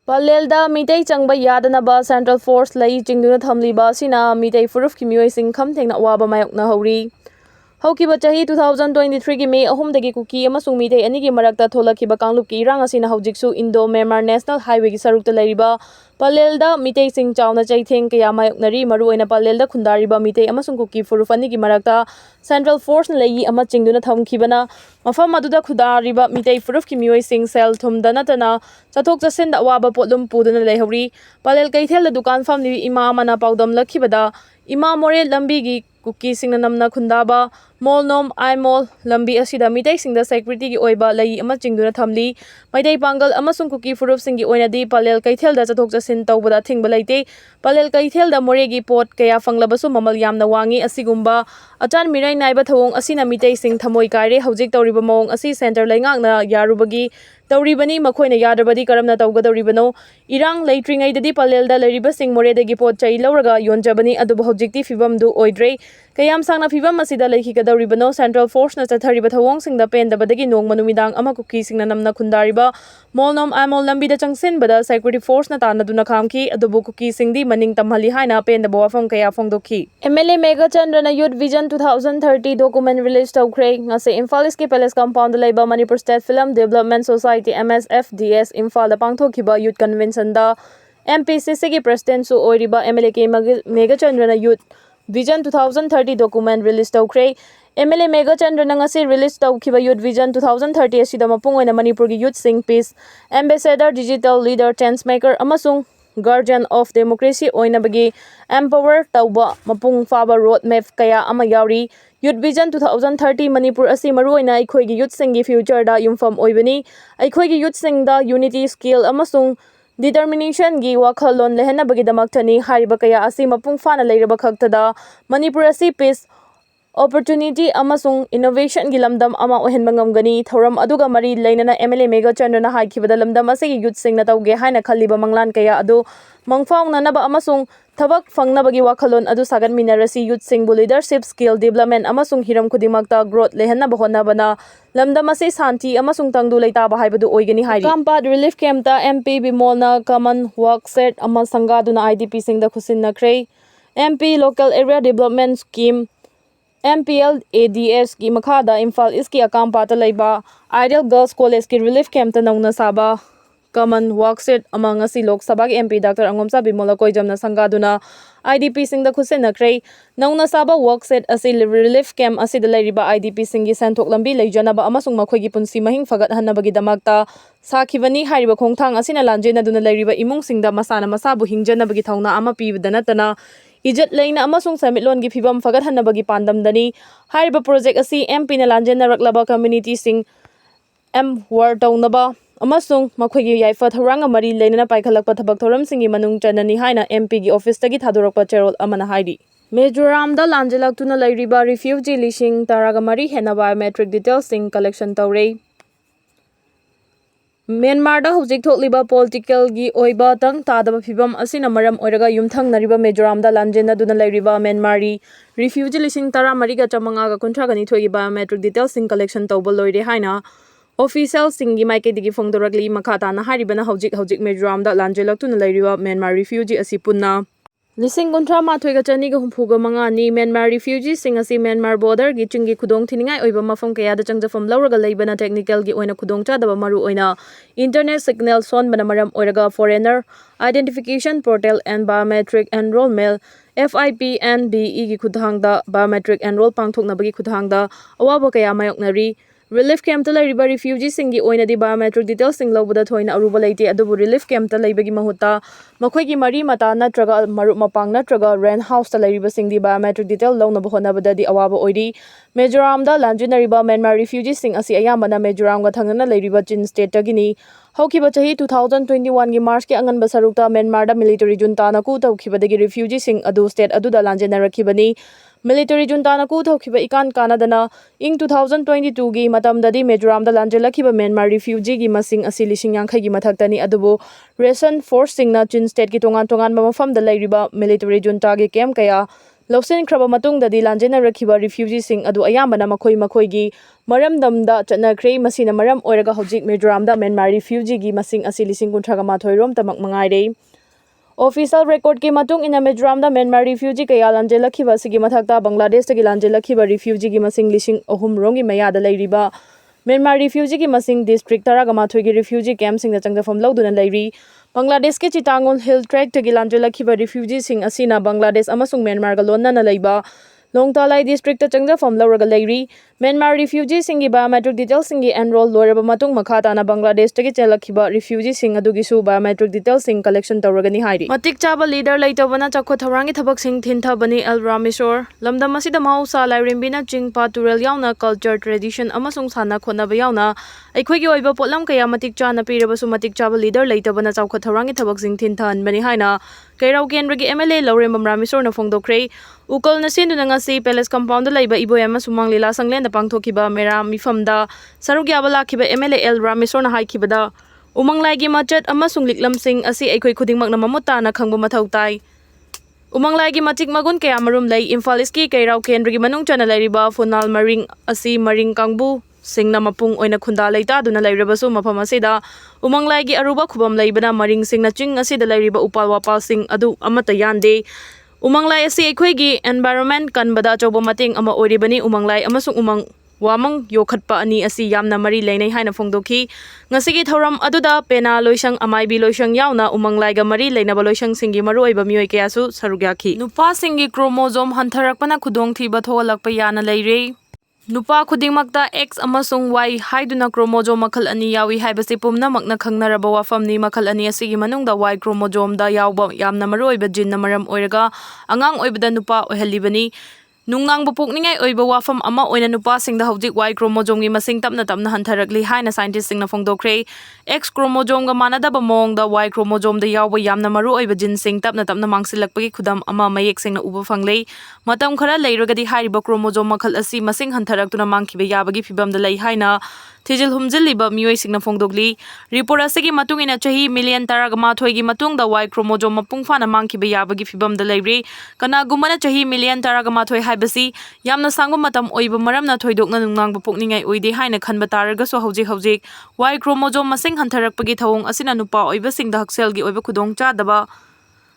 Palelda Meitei Changba Yadaba Central Force Lai Chingduna Thamliba Sina Meitei Furuf Kimyoy Sing Kamthengna Waba Mayokna Hori. Haukiba chahi 2023 gi May ahumdagi Kuki amasung Meitei anigi marakta tholakhiba kanglupki irang asina haujiksu Indo-Myanmar National Highway gi sarukta leiriba Palelda Meitei sing chawna chaitheng kaya mayoknari maruoina Palelda khundariba Meitei amasung Kuki Furuf anigi marakta Central Force lei ama chingduna thamkhibana mafam aduda khudariba Meitei Furuf kimyoy sing sel thumda natana chathok chasin da waba potlum puduna leihori Palel kaithel dukan famni ima amana paudam lakhibada ima more lambi gi Kuki sing namna khundaba molnom aimol lambi asida Meitei sing da security gi oiba lei ama chingduna thamli Meitei pangal amasung Kuki Furuf sing gi oinadi Palel kaithel da chathok chasin tawbada thingba leite Palel kaithel da more gi pot kaya fanglabasu mamal yamna wangi asigumba achan mirai naiba thawong asina Meitei sing thamoi kaire haujik tawriba mawong asi center leingakna yarubagi tawribani makhoina yadabadi karamna tawgadawribano irang leitringai dadi Palelda leiriba sing moredagi pot chai lawraga yonjabani adubu haujikti fibamdu oidre kayam sangna fibam asida leikhigadawribano Central Force na chathariba thawong singda pendabadagi nongma numidang ama Kuki singna namna khundariba molnom amol lambida changsinbada security force na tanaduna khamki adubu Kuki singdi maning tamhali haina pendaba wafam kaya phongdokhi MLA Mega Chandra Youth Vision 2030 document release tawkhre ngase Imphal East Palace compound leiba Manipur State Film Development Society MSFDS Imphal da pangthokhiba youth convention da MPCC gi president su oiriba MLA ke Mega Chandra Youth Vision 2030 document release tawkhre MLA Mega Chandra ngase release tawkhiba Youth Vision 2030 asida mapung oina Manipur gi youth sing peace ambassador digital leader change maker amasung guardian of democracy oinabagi empower tauba mapung faba road map kaya ama yauri Youth Vision 2030 Manipur asi maruoina aikhoigi youth singi future da yumfam oibani aikhoigi youth sing da unity skill amasung determination gi wakhalon lehna bagi damaktani hariba kaya asi mapung fana leiraba khaktada Manipur asi peace opportunity amasung innovation gi lamdam ama ohenba ngamgani thoram aduga mari leinana MLA Mega Chandra na haikibada lamdam asigi youth sing na tawge haina khaliba manglan kaya adu mangfaung nanaba amasung thabak fangnabagi wakhalon adu sagan minarasi youth sing bu leadership skill development amasung hiram khudimakta growth lehanna bahonabana lamdam ase santi amasung tangdu leita ba haibadu oigani hairi Kampat relief camp ta MP Bimolna common work set ama sangaduna IDP sing da khusin nakre MP local area development scheme MPL ADS ki makhada Imphal East ki Akampata leiba Ideal Girls College ki relief camp ta nauna saba common work set among asi Lok Sabha ki MP Dr. Angomsa Bimola koijamna sangaduna IDP sing da khusen nakre nauna saba work set asi relief camp asi da leiriba IDP sing gi santhok lambi leijanaba amasung makhoi gi punsi mahing fagat hanabagi damakta sakhibani hariba khongthang asina lanjena duna leiriba imung sing da masana masabu hingjanabagi thauna ama pibdana tana Ijat leina amasung samitlon gi phibam fagat hanabagi pandamdani hariba project asi MP na lanjena raklaba community sing war tawnaba amasung makhoigi yaifa tharanga mari leina paikhalakpa thabak thoram singi manung chanani haina MP gi office tagi thadorakpa cherol amana hairi Mizoram da lanjelaktuna leiriba refugee lishing taraga mari hena biometric details sing collection tawrei Myanmar da hujik thokliba political gi oiba tang tadaba phibam asina maram oiraga yumthang nariba Mizoram da lanjena duna leiriba Myanmari refugee lishing tara mariga chamanga ga kunthra gani thogi biometric details sing collection tawba loire haina official singi maike digi phongdoragli makhata na haribana hujik Mizoram da lanjelaktuna leiriba Myanmar refugee asi punna Lising kuntra mathoiga chani ga humpuga manga ni Myanmar refugees sing asi Myanmar border gi chungi khudong thiningai oiba mafam kaya da changjafam lawraga leibana technical gi oina khudong chadaba maru oina internet signal son bana maram oiraga foreigner identification portal and biometric enrollment FIPNBE gi khudhangda biometric enroll pangthoknabagi khudhangda awaba kaya mayoknari Relief camp ta leiriba refugee singi oina di biometric details sing lobada thoina aruba leite adubu relief camp ta leibagi mahuta makhoi gi mari mata natraga maru mapang natraga rent house ta leiriba sing di biometric detail lawna bahonabada di awaba oiri Mizoram da lanjunariba Myanmar refugee sing asi ayambana Mizoram ga thangna leiriba Chin state tagini Haukiba chahi 2021 gi March ki angan basarukta Myanmar da military junta na ku tawkhibadagi refugee sing adu state adu da lanjenarakibani Military junta na ku thawkhiba ikan kanadana ing 2022 gi matamdadi Mizoram da lanjelakhiba Myanmar refugee gi masing asi lishing yangkhai gi mathaktani adubu recent force sing na Chin state ki tongan mafam da leiriba military junta gi camp kaya ꯂꯧꯁꯤꯟꯈ꯭ꯔꯕ ꯃꯇꯨꯡꯗꯗꯤ ꯂꯥꯟꯖꯦꯟꯅꯔꯛꯈꯤꯕ ꯔꯤꯐ꯭ꯌꯨꯖꯤꯁꯤꯡ ꯑꯗꯨ ꯑꯌꯥꯝꯕꯅ ꯃꯈꯣꯏꯒꯤ ꯃꯔꯝꯗꯝꯗ ꯆꯠꯅꯈ꯭ꯔꯦ꯫ ꯃꯁꯤꯅ ꯃꯔꯝ ꯑꯣꯏꯔꯒ ꯍꯧꯖꯤꯛ ꯃꯤꯖꯣꯔꯥꯝꯗ Myanmar ꯔꯤꯐ꯭ꯌꯨꯖꯤꯒꯤ ꯃꯁꯤꯡ ꯑꯁꯤ 38,000ꯔꯣꯝꯇꯃꯛ ꯃꯉꯥꯏꯔꯦ꯫ ꯑꯣꯐꯤꯁꯤꯌꯦꯜ ꯔꯦꯀꯣꯔꯗꯀꯤ ꯃꯇꯨꯡ ꯏꯟꯅ ꯃꯤꯖꯣꯔꯥꯝꯗ ꯃ꯭ꯌꯥꯟꯃꯥꯔ ꯔꯤꯐ꯭ꯌꯨꯖꯤ ꯀꯌꯥ ꯂꯥꯟꯖꯦꯜꯂꯛꯈꯤꯕ ꯑꯁꯤꯒꯤ ꯃꯊꯛꯇ ꯕꯪꯒ꯭ꯂꯥꯗꯦꯁꯇꯒꯤ ꯂꯥꯟꯖꯦꯜꯂꯛꯈꯤꯕ ꯔꯤꯐ꯭ꯌꯨꯖꯤꯒꯤ ꯃꯁꯤꯡ 3,000ꯔꯣꯝꯒꯤ ꯃꯌꯥꯗ ꯂꯩꯔꯤꯕ ꯃ꯭ꯌꯥꯟꯃꯥꯔ ꯔꯤꯐ꯭ꯌꯨꯖꯤꯒꯤ ꯃꯁꯤꯡ ꯗꯤꯁꯇ꯭ꯔꯤꯛ 12ꯒꯤ ꯔꯤꯐ꯭ꯌꯨꯖꯤ ꯀꯦꯝꯞꯁꯤꯡꯗ ꯆꯪꯖꯐꯝ ꯂꯧꯗꯨꯅ ꯂꯩꯔꯤ꯫ ꯕꯪꯒ꯭ꯂꯥꯗꯦꯁꯀꯤ ꯆꯤꯇꯥꯒꯣꯡ ꯍꯤꯜ ꯇ꯭ꯔꯦꯛꯇꯒꯤ ꯂꯥꯟꯖꯦꯜꯂꯛꯈꯤꯕ ꯔꯤꯐ꯭ꯌꯨꯖꯤꯁꯤꯡ ꯑꯁꯤꯅ ꯕꯪꯒ꯭ꯂꯥꯗꯦꯁ ꯑꯃꯁꯨꯡ ꯃ꯭ꯌꯥꯟꯃꯥꯔꯒ ꯂꯣꯟꯅꯅ ꯂꯩꯕ ꯂꯣꯡꯇꯥꯂꯥꯏ ꯗꯤꯁꯇ꯭ꯔꯤꯛꯇ ꯆꯪꯖꯐꯝ ꯂꯧꯔꯒ ꯂꯩꯔꯤ꯫ ꯃ꯭ꯌꯥꯟꯃꯥꯔ ꯔꯤꯐ꯭ꯌꯨꯖꯤꯁꯤꯡꯒꯤ ꯕꯥꯏꯑꯣꯃꯦꯇ꯭ꯔꯤꯛ ꯗꯤꯇꯦꯜꯁꯤꯡꯒꯤ ꯑꯦꯟꯔꯣꯜ ꯂꯣꯏꯔꯕ ꯃꯇꯨꯡ ꯃꯈꯥ ꯇꯥꯅ ꯕꯪꯒ꯭ꯂꯥꯗꯦꯁꯇꯒꯤ ꯆꯦꯜꯂꯛꯈꯤꯕ ꯔꯤꯐ꯭ꯌꯨꯖꯤꯁꯤꯡ ꯑꯗꯨꯒꯤꯁꯨ ꯕꯥꯏꯑꯣꯃꯦꯇ꯭ꯔꯤꯛ ꯗꯤꯇꯦꯜꯁꯤꯡ ꯀꯂꯦꯛꯁꯟ ꯇꯧꯔꯒꯅꯤ ꯍꯥꯏꯔꯤ꯫ ꯃꯇꯤꯛ ꯆꯥꯕ ꯂꯤꯗꯔ ꯂꯩꯇꯕꯅ ꯆꯥꯎꯈꯠ ꯊꯧꯔꯥꯡꯒꯤ ꯊꯕꯛꯁꯤꯡ ꯊꯤꯟꯊꯕꯅꯤ ꯑꯦꯜ ꯔꯥꯃꯦꯁꯣꯔ꯫ ꯂꯝꯗꯝ ꯑꯁꯤꯗ ꯃꯍꯧꯁꯥ ꯂꯥꯏꯔꯦꯝꯕꯤꯅ ꯆꯤꯡ ꯄꯥꯠ ꯇꯨꯔꯦꯜ ꯌꯥꯎꯅ ꯀꯜꯆꯔ ꯇ꯭ꯔꯦꯗꯤꯁꯟ ꯑꯃꯁꯨꯡ ꯁꯥꯟꯅ ꯈꯣꯠꯅꯕ ꯌꯥꯎꯅ ꯑꯩꯈꯣꯏꯒꯤ ꯑꯣꯏꯕ ꯄꯣꯠꯂꯝ ꯀꯌꯥ ꯃꯇꯤꯛ ꯆꯥꯅ ꯄꯤꯔꯕꯁꯨ ꯃꯇꯤꯛ ꯆꯥꯕ ꯂꯤꯗꯔ ꯂꯩꯇꯕꯅ ꯆꯥꯎꯈꯠ ꯊꯧꯔꯥꯡꯒꯤ ꯊꯕꯛꯁꯤꯡ ꯊꯤꯟꯊꯍꯟꯕꯅꯤ ꯍꯥꯏꯅ ꯀꯩꯔꯥꯎ ꯀꯦꯟꯗ꯭ꯔꯒꯤ MLA ꯂꯧꯔꯦꯝꯕꯝ ꯔꯥꯃꯦꯁꯣꯔꯅ ꯐꯣꯡꯗꯣꯛꯈ꯭ꯔꯦ꯫ ꯎꯀꯜꯅ ꯁꯤꯟꯗꯨꯅ ꯉꯁꯤ ꯄꯦꯂꯦꯁ ꯀꯝꯄꯥꯎꯟꯗ ꯂꯩꯕ ꯏꯕꯣꯌꯥꯏꯃ ꯁꯨꯃꯥꯡ ꯂꯤꯂꯥ ꯁꯪꯂꯦꯟꯗ ꯄꯥꯡꯊꯣꯛꯈꯤꯕ ꯃꯦꯔꯥ ꯃꯤꯐꯝꯗ ꯁꯔꯨꯛ ꯌꯥꯕ ꯂꯥꯛꯈꯤꯕ MLA ꯑꯦꯜ ꯔꯥꯃꯦꯁꯣꯔꯅ ꯍꯥꯏꯈꯤꯕꯗ ꯎꯃꯪ ꯂꯥꯏꯒꯤ ꯃꯆꯠ ꯑꯃꯁꯨꯡ ꯂꯤꯛꯂꯝꯁꯤꯡ ꯑꯁꯤ ꯑꯩꯈꯣꯏ ꯈꯨꯗꯤꯡꯃꯛꯅ ꯃꯃꯨꯠ ꯇꯥꯅ ꯈꯪꯕ ꯃꯊꯧ ꯇꯥꯏ꯫ ꯎꯃꯪ ꯂꯥꯏꯒꯤ ꯃꯇꯤꯛ ꯃꯒꯨꯟ ꯀꯌꯥꯃꯔꯨꯝ ꯂꯩ꯫ ꯏꯝꯐꯥꯜ ꯏꯁꯀꯤ ꯀꯩꯔꯥꯎ ꯀꯦꯟꯗ꯭ꯔꯒꯤ ꯃꯅꯨꯡ ꯆꯟꯅ ꯂꯩꯔꯤꯕ ꯐꯨꯅꯥꯜ ꯃꯔꯤꯡ ꯑꯁꯤ ꯃꯔꯤꯡ ꯀꯥꯡꯕꯨꯁꯤꯡꯅ ꯃꯄꯨꯡ ꯑꯣꯏꯅ ꯈꯨꯟꯗꯥ ꯂꯩꯇꯥꯗꯨꯅ ꯂꯩꯔꯕꯁꯨ ꯃꯐꯝ ꯑꯁꯤꯗ ꯎꯃꯪ ꯂꯥꯏꯒꯤ ꯑꯔꯨꯕ ꯈꯨꯕꯝ ꯂꯩꯕꯅ ꯃꯔꯤꯡꯁꯤꯡꯅ ꯆꯤꯡ ꯑꯁꯤꯗ ꯂꯩꯔꯤꯕ ꯎꯄꯥꯜ ꯋꯥꯄꯥꯜꯁꯤꯡ ꯑꯗꯨ ꯑꯃꯠꯇ ꯌꯥꯟꯗꯦ꯫ ꯎꯃꯪ ꯂꯥꯏ ꯑꯁꯤ ꯑꯩꯈꯣꯏꯒꯤ ꯑꯦꯟꯚꯥꯏꯔꯣꯟꯃꯦꯟꯠ ꯀꯟꯕꯗ ꯑꯆꯧꯕ ꯃꯇꯦꯡ ꯑꯃ ꯑꯣꯏꯔꯤꯕꯅꯤ꯫ ꯎꯃꯪ ꯂꯥꯏ ꯑꯃꯁꯨꯡ ꯋꯥꯃꯪ ꯌꯣꯛꯈꯠꯄ ꯑꯅꯤ ꯑꯁꯤ ꯌꯥꯝꯅ ꯃꯔꯤ ꯂꯩꯅꯩ ꯍꯥꯏꯅ ꯐꯣꯡꯗꯣꯛꯈꯤ꯫ ꯉꯁꯤꯒꯤ ꯊꯧꯔꯝ ꯑꯗꯨꯗ ꯄꯦꯅꯥ ꯂꯣꯏꯁꯪ, ꯑꯃꯥꯏꯕꯤ ꯂꯣꯏꯁꯪ ꯌꯥꯎꯅ ꯎꯃꯪ ꯂꯥꯏꯒ ꯃꯔꯤ ꯂꯩꯅꯕ ꯂꯣꯏꯁꯪꯁꯤꯡꯒꯤ ꯃꯔꯨꯑꯣꯏꯕ ꯃꯤꯑꯣꯏ ꯀꯌꯥꯁꯨ ꯁꯔꯨꯛ ꯌꯥꯈꯤ꯫ ꯅꯨꯄꯥꯁꯤꯡꯒꯤ ꯀ꯭ꯔꯣꯃꯣꯖꯣꯝ ꯍꯟꯊꯔꯛꯄꯅ ꯈꯨꯗꯣꯡꯊꯤꯕ ꯊꯣꯛꯍꯜꯂꯛꯄ ꯌꯥꯅ ꯂꯩꯔꯦ꯫ ꯅꯨꯄꯥ ꯈꯨꯗꯤꯡꯃꯛꯇ X ꯑꯃꯁꯨꯡ Y ꯍꯥꯏꯗꯨꯅ ꯀ꯭ꯔꯣꯃꯣꯖꯣꯝ ꯃꯈꯜ ꯑꯅꯤ ꯌꯥꯎꯏ ꯍꯥꯏꯕꯁꯤ ꯄꯨꯝꯅꯃꯛꯅ ꯈꯪꯅꯔꯕ ꯋꯥꯐꯝꯅꯤ꯫ ꯃꯈꯜ ꯑꯅꯤ ꯑꯁꯤꯒꯤ ꯃꯅꯨꯡꯗ Y ꯀ꯭ꯔꯣꯃꯣꯖꯣꯝꯗ ꯌꯥꯎꯕ ꯌꯥꯝꯅ ꯃꯔꯨꯑꯣꯏꯕ ꯖꯤꯟꯅ ꯃꯔꯝ ꯑꯣꯏꯔꯒ ꯑꯉꯥꯡ ꯑꯣꯏꯕꯗ ꯅꯨꯄꯥ ꯑꯣꯏꯍꯜꯂꯤꯕꯅꯤ꯫ ꯅꯨꯡꯅꯥꯡꯕ ꯄꯣꯛꯅꯤꯡꯉꯥꯏ ꯑꯣꯏꯕ ꯋꯥꯐꯝ ꯑꯃ ꯑꯣꯏꯅ ꯅꯨꯄꯥꯁꯤꯡꯗ ꯍꯧꯖꯤꯛ Y ꯀ꯭ꯔꯣꯃꯣꯖꯣꯝꯒꯤ ꯃꯁꯤꯡ ꯇꯞꯅ ꯇꯞꯅ ꯍꯟꯊꯔꯛꯂꯤ ꯍꯥꯏꯅ ꯁꯥꯏꯟꯇꯤꯁꯁꯤꯡꯅ ꯐꯣꯡꯗꯣꯛꯈ꯭ꯔꯦ꯫ X ꯀ꯭ꯔꯣꯃꯣꯖꯣꯝꯒ ꯃꯥꯟꯅꯗꯕ ꯃꯑꯣꯡꯗ Y ꯀ꯭ꯔꯣꯃꯣꯖꯣꯝꯗ ꯌꯥꯎꯕ ꯌꯥꯝꯅ ꯃꯔꯨꯑꯣꯏꯕ ꯖꯤꯟꯁꯤꯡ ꯇꯞꯅ ꯇꯞꯅ ꯃꯥꯡꯁꯤꯜꯂꯛꯄꯒꯤ ꯈꯨꯗꯝ ꯑꯃ ꯃꯌꯦꯛ ꯁꯦꯡꯅ ꯎꯕ ꯐꯪꯂꯦ꯫ ꯃꯇꯝ ꯈꯔ ꯂꯩꯔꯒꯗꯤ ꯍꯥꯏꯔꯤꯕ ꯀ꯭ꯔꯣꯃꯣꯖꯣꯝ ꯃꯈꯜ ꯑꯁꯤ ꯃꯁꯤꯡ ꯍꯟꯊꯔꯛꯇꯨꯅ ꯃꯥꯡꯈꯤꯕ ꯌꯥꯕꯒꯤ ꯐꯤꯚꯝꯗ ꯂꯩ ꯍꯥꯏꯅ ꯊꯤꯖꯤꯜ ꯍꯨꯝꯖꯤꯜꯂꯤꯕ ꯃꯤꯑꯣꯏꯁꯤꯡꯅ ꯐꯣꯡꯗꯣꯛꯂꯤ꯫ ꯔꯤꯄꯣꯔꯠ ꯑꯁꯤꯒꯤ ꯃꯇꯨꯡ ꯏꯟꯅ ꯆꯍꯤ ꯃꯤꯂꯤꯌꯟ 19ꯒꯤ ꯃꯇꯨꯡꯗ Y ꯀ꯭ꯔꯣꯃꯣꯖꯣꯝ ꯃꯄꯨꯡ ꯐꯥꯅ ꯃꯥꯡꯈꯤꯕ ꯌꯥꯕꯒꯤ ꯐꯤꯚꯝꯗ ꯂꯩꯔꯤ꯫ ꯀꯅꯥꯒꯨꯝꯕꯅ ꯆꯍꯤ ꯃꯤꯂꯤꯌꯟ 19 ꯍꯥꯏꯕꯁꯤ ꯌꯥꯝꯅ ꯁꯥꯡꯕ ꯃꯇꯝ ꯑꯣꯏꯕ ꯃꯔꯝꯅ ꯊꯣꯏꯗꯣꯛꯅ ꯅꯨꯡꯅꯥꯡꯕ ꯄꯣꯛꯅꯤꯡꯉꯥꯏ ꯑꯣꯏꯗꯦ ꯍꯥꯏꯅ ꯈꯟꯕ ꯇꯥꯔꯒꯁꯨ ꯍꯧꯖꯤꯛ Y ꯀ꯭ꯔꯣꯃꯣꯖꯣꯝ ꯃꯁꯤꯡ ꯍꯟꯊꯔꯛꯄꯒꯤ ꯊꯧꯑꯣꯡ ꯑꯁꯤꯅ ꯅꯨꯄꯥ ꯑꯣꯏꯕꯁꯤꯡꯗ ꯍꯛꯁꯦꯜꯒꯤ ꯑꯣꯏꯕ ꯈꯨꯗꯣꯡꯆꯥꯗꯕ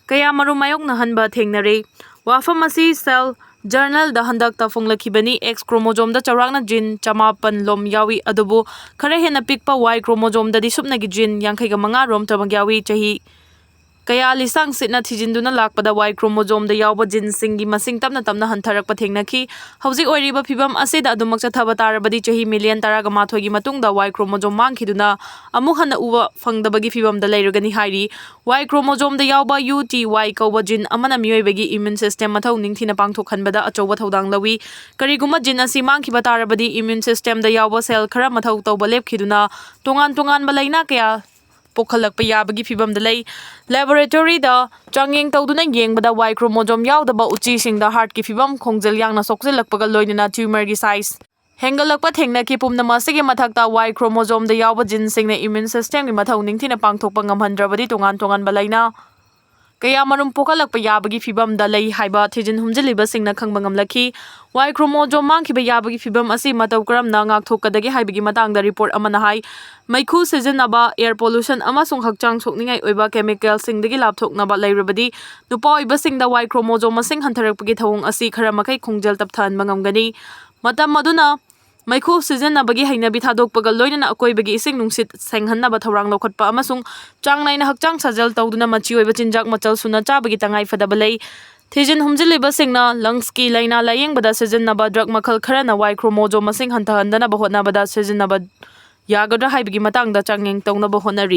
ꯀꯌꯥꯃꯔꯨꯝ ꯃꯥꯌꯣꯛꯅꯍꯟꯕ ꯊꯦꯡꯅꯔꯦ꯫ ꯋꯥꯐꯝ ꯑꯁꯤ ꯁꯦꯜ ꯖꯔꯅꯦꯜꯗ ꯍꯟꯗꯛꯇ ꯐꯣꯡꯂꯛꯈꯤꯕꯅꯤ꯫ X ꯀ꯭ꯔꯣꯃꯣꯖꯣꯝꯗ ꯆꯥꯎꯔꯥꯛꯅ ꯖꯤꯟ 54ꯂꯣꯝ ꯌꯥꯎꯏ ꯑꯗꯨꯕꯨ ꯈꯔ ꯍꯦꯟꯅ ꯄꯤꯛꯄ Y ꯀ꯭ꯔꯣꯃꯣꯖꯣꯝꯗꯗꯤ ꯁꯨꯞꯅꯒꯤ ꯖꯤꯟ 55ꯔꯣꯝꯇꯃꯛ ꯌꯥꯎꯏ꯫ ꯆꯍꯤ ꯀꯌꯥ ꯂꯤꯁꯥꯡ ꯁꯤꯠꯅ ꯊꯤꯖꯤꯟꯗꯨꯅ ꯂꯥꯛꯄꯗ Y ꯀ꯭ꯔꯣꯃꯣꯖꯣꯝꯗ ꯌꯥꯎꯕ ꯖꯤꯟꯁꯤꯡꯒꯤ ꯃꯁꯤꯡ ꯇꯞꯅ ꯇꯞꯅ ꯍꯟꯊꯔꯛꯄ ꯊꯦꯡꯅꯈꯤ꯫ ꯍꯧꯖꯤꯛ ꯑꯣꯏꯔꯤꯕ ꯐꯤꯚꯝ ꯑꯁꯤꯗ ꯑꯗꯨꯃꯛ ꯆꯠꯊꯕ ꯇꯥꯔꯕꯗꯤ ꯆꯍꯤ ꯃꯤꯂꯤꯌꯟ 19ꯒꯤ ꯃꯇꯨꯡꯗ Y ꯀ꯭ꯔꯣꯃꯣꯖꯣꯝ ꯃꯥꯡꯈꯤꯗꯨꯅ ꯑꯃꯨꯛ ꯍꯟꯅ ꯎꯕ ꯐꯪꯗꯕꯒꯤ ꯐꯤꯚꯝꯗ ꯂꯩꯔꯒꯅꯤ ꯍꯥꯏꯔꯤ꯫ Y ꯀ꯭ꯔꯣꯃꯣꯖꯣꯝꯗ ꯌꯥꯎꯕ UTY ꯀꯧꯕ ꯖꯤꯟ ꯑꯃꯅ ꯃꯤꯑꯣꯏꯕꯒꯤ ꯏꯝꯃ꯭ꯌꯨꯟ ꯁꯤꯁꯇꯦꯝ ꯃꯊꯧ ꯅꯤꯡꯊꯤꯅ ꯄꯥꯡꯊꯣꯛꯍꯟꯕꯗ ꯑꯆꯧꯕ ꯊꯧꯗꯥꯡ ꯂꯧꯏ꯫ ꯀꯔꯤꯒꯨꯝꯕ ꯖꯤꯟ ꯑꯁꯤ ꯃꯥꯡꯈꯤꯕ ꯇꯥꯔꯕꯗꯤ ꯏꯝꯃ꯭ꯌꯨꯟ ꯁꯤꯁꯇꯦꯝꯗ ꯌꯥꯎꯕ ꯁꯦꯜ ꯈꯔ ꯃꯊꯧ ꯇꯧꯕ ꯂꯦꯞꯈꯤꯗꯨꯅ ꯇꯣꯉꯥꯟ ꯇꯣꯉꯥꯟꯕ ꯂꯥꯏꯅꯥ ꯀꯌꯥ ꯄꯣꯛꯍꯜꯂꯛꯄ ꯌꯥꯕꯒꯤ ꯐꯤꯚꯝꯗ ꯂꯩ꯫ ꯂꯦꯕꯣꯔꯦꯇꯣꯔꯤꯗ ꯆꯥꯡꯌꯦꯡ ꯇꯧꯗꯨꯅ ꯌꯦꯡꯕꯗ Y ꯀ꯭ꯔꯣꯃꯣꯖꯣꯝ ꯌꯥꯎꯗꯕ ꯎꯆꯤꯁꯤꯡꯗ ꯍꯥꯔꯠꯀꯤ ꯐꯤꯚꯝ, ꯈꯣꯡꯖꯦꯜ ꯌꯥꯡꯅ ꯁꯣꯛꯆꯤꯜꯂꯛꯄꯒ ꯂꯣꯏꯅꯅ ꯇ꯭ꯌꯨꯃꯔꯒꯤ ꯁꯥꯏꯖ ꯍꯦꯟꯒꯠꯂꯛꯄ ꯊꯦꯡꯅꯈꯤ꯫ ꯄꯨꯝꯅꯃꯛ ꯑꯁꯤꯒꯤ ꯃꯊꯛꯇ Y ꯀ꯭ꯔꯣꯃꯣꯖꯣꯝꯗ ꯌꯥꯎꯕ ꯖꯤꯟꯁꯤꯡꯅ ꯏꯝꯃ꯭ꯌꯨꯟ ꯁꯤꯁꯇꯦꯝꯒꯤ ꯃꯊꯧ ꯅꯤꯡꯊꯤꯅ ꯄꯥꯡꯊꯣꯛꯄ ꯉꯝꯍꯟꯗ꯭ꯔꯕꯗꯤ ꯇꯣꯉꯥꯟ ꯇꯣꯉꯥꯟꯕ ꯂꯥꯏꯅꯥ ꯀꯌꯥꯃꯔꯨꯝ ꯄꯣꯛꯍꯜꯂꯛꯄ ꯌꯥꯕꯒꯤ ꯐꯤꯚꯝꯗ ꯂꯩ ꯍꯥꯏꯕ ꯊꯤꯖꯤꯟ ꯍꯨꯝꯖꯤꯜꯂꯤꯕꯁꯤꯡꯅ ꯈꯪꯕ ꯉꯝꯂꯛꯈꯤ꯫ Y ꯀ꯭ꯔꯣꯃꯣꯖꯣꯝ ꯃꯥꯡꯈꯤꯕ ꯌꯥꯕꯒꯤ ꯐꯤꯚꯝ ꯑꯁꯤ ꯃꯇꯧ ꯀꯔꯝꯅ ꯉꯥꯛꯊꯣꯛꯀꯗꯒꯦ ꯍꯥꯏꯕꯒꯤ ꯃꯇꯥꯡꯗ ꯔꯤꯄꯣꯔꯠ ꯑꯃꯅ ꯍꯥꯏ ꯃꯩꯈꯨ ꯁꯤꯖꯤꯟꯅꯕ, ꯑꯦꯌꯔ ꯄꯣꯂꯨꯁꯟ ꯑꯃꯁꯨꯡ ꯍꯛꯆꯥꯡ ꯁꯣꯛꯅꯤꯡꯉꯥꯏ ꯑꯣꯏꯕ ꯀꯦꯃꯤꯀꯦꯜꯁꯤꯡꯗꯒꯤ ꯂꯥꯞꯊꯣꯛꯅꯕ ꯂꯩꯔꯕꯗꯤ ꯅꯨꯄꯥ ꯑꯣꯏꯕꯁꯤꯡꯗ Y ꯀ꯭ꯔꯣꯃꯣꯖꯣꯝ ꯃꯁꯤꯡ ꯍꯟꯊꯔꯛꯄꯒꯤ ꯊꯧꯑꯣꯡ ꯑꯁꯤ ꯈꯔ ꯃꯈꯩ ꯈꯣꯡꯖꯦꯜ ꯇꯞꯊꯍꯟꯕ ꯉꯝꯒꯅꯤ꯫ ꯃꯇꯝ ꯑꯗꯨꯅ ꯃꯩꯈꯨ ꯁꯤꯖꯤꯟꯅꯕꯒꯤ ꯍꯩꯅꯕꯤ ꯊꯥꯗꯣꯛꯄꯒ ꯂꯣꯏꯅꯅ ꯑꯀꯣꯏꯕꯒꯤ ꯏꯁꯤꯡ ꯅꯨꯡꯁꯤꯠ ꯁꯦꯡꯍꯟꯅꯕ ꯊꯧꯔꯥꯡ ꯂꯧꯈꯠꯄ ꯑꯃꯁꯨꯡ ꯆꯥꯡ ꯅꯥꯏꯅ ꯍꯛꯆꯥꯡ ꯁꯥꯖꯦꯜ ꯇꯧꯗꯨꯅ ꯃꯆꯤ ꯑꯣꯏꯕ ꯆꯤꯟꯖꯥꯛ ꯃꯆꯜ ꯁꯨꯅ ꯆꯥꯕꯒꯤ ꯇꯉꯥꯏꯐꯗꯕ ꯂꯩ꯫ ꯊꯤꯖꯤꯟ ꯍꯨꯝꯖꯤꯜꯂꯤꯕꯁꯤꯡꯅ ꯂꯪꯁꯀꯤ ꯂꯥꯏꯅꯥ ꯂꯥꯌꯦꯡꯕꯗ ꯁꯤꯖꯤꯟꯅꯕ ꯗ꯭ꯔꯒ ꯃꯈꯜ ꯈꯔꯅ Y ꯀ꯭ꯔꯣꯃꯣꯖꯣꯝ ꯃꯁꯤꯡ ꯍꯟꯊꯍꯟꯗꯅꯕ ꯍꯣꯠꯅꯕꯗ ꯁꯤꯖꯤꯟꯅꯕ ꯌꯥꯒꯗ꯭ꯔꯥ ꯍꯥꯏꯕꯒꯤ ꯃꯇꯥꯡꯗ ꯆꯥꯡꯌꯦꯡ ꯇꯧꯅꯕ ꯍꯣꯠꯅꯔꯤ꯫